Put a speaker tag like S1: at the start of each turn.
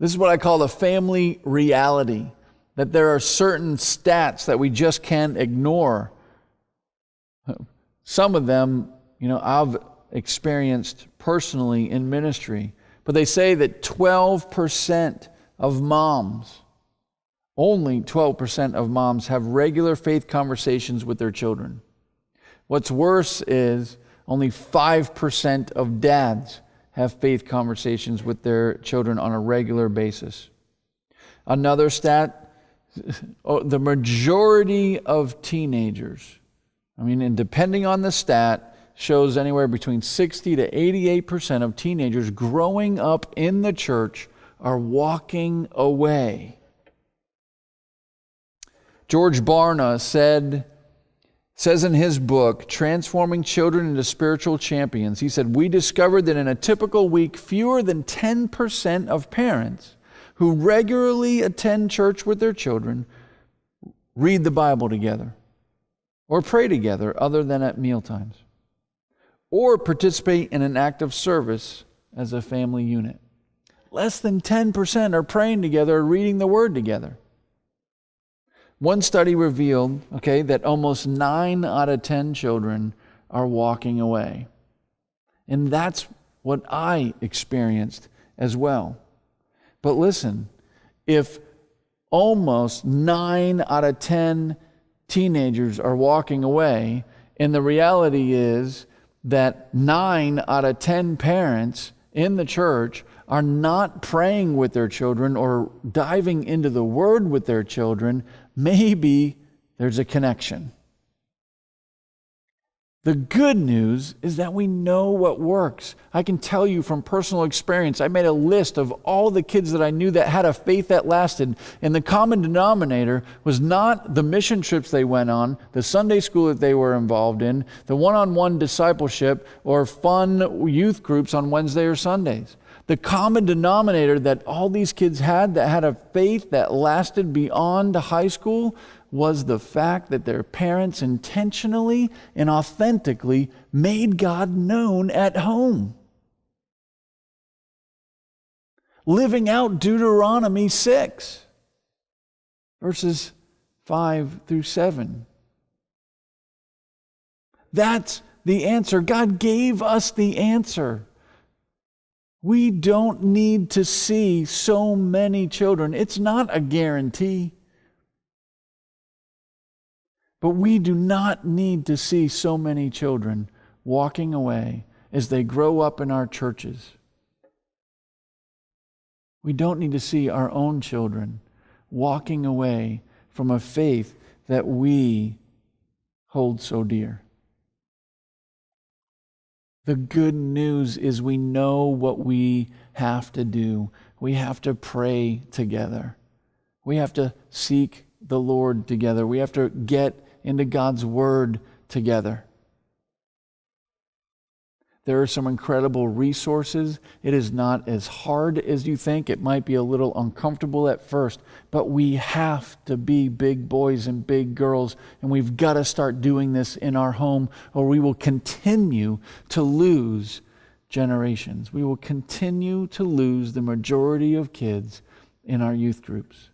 S1: This is what I call the family reality, that there are certain stats that we just can't ignore. Some of them, I've experienced personally in ministry, but they say that 12% of moms, only 12% of moms have regular faith conversations with their children. What's worse is only 5% of dads have faith conversations with their children on a regular basis. Another stat, the majority of teenagers, and depending on the stat, shows anywhere between 60 to 88% of teenagers growing up in the church are walking away. George Barna says in his book, Transforming Children into Spiritual Champions, he said, we discovered that in a typical week, fewer than 10% of parents who regularly attend church with their children read the Bible together or pray together other than at mealtimes or participate in an act of service as a family unit. Less than 10% are praying together or reading the Word together. One study revealed, that almost 9 out of 10 children are walking away. And that's what I experienced as well. But listen, if almost 9 out of 10 teenagers are walking away, and the reality is that 9 out of 10 parents in the church are not praying with their children or diving into the Word with their children, maybe there's a connection. The good news is that we know what works. I can tell you from personal experience, I made a list of all the kids that I knew that had a faith that lasted, and the common denominator was not the mission trips they went on, the Sunday school that they were involved in, the one-on-one discipleship, or fun youth groups on Wednesday or Sundays. The common denominator that all these kids had that had a faith that lasted beyond high school was the fact that their parents intentionally and authentically made God known at home. Living out Deuteronomy 6, verses 5 through 7. That's the answer. God gave us the answer. We don't need to see so many children. It's not a guarantee. But we do not need to see so many children walking away as they grow up in our churches. We don't need to see our own children walking away from a faith that we hold so dear. The good news is we know what we have to do. We have to pray together. We have to seek the Lord together. We have to get into God's Word together. There are some incredible resources. It is not as hard as you think. It might be a little uncomfortable at first, but we have to be big boys and big girls, and we've got to start doing this in our home, or we will continue to lose generations. We will continue to lose the majority of kids in our youth groups.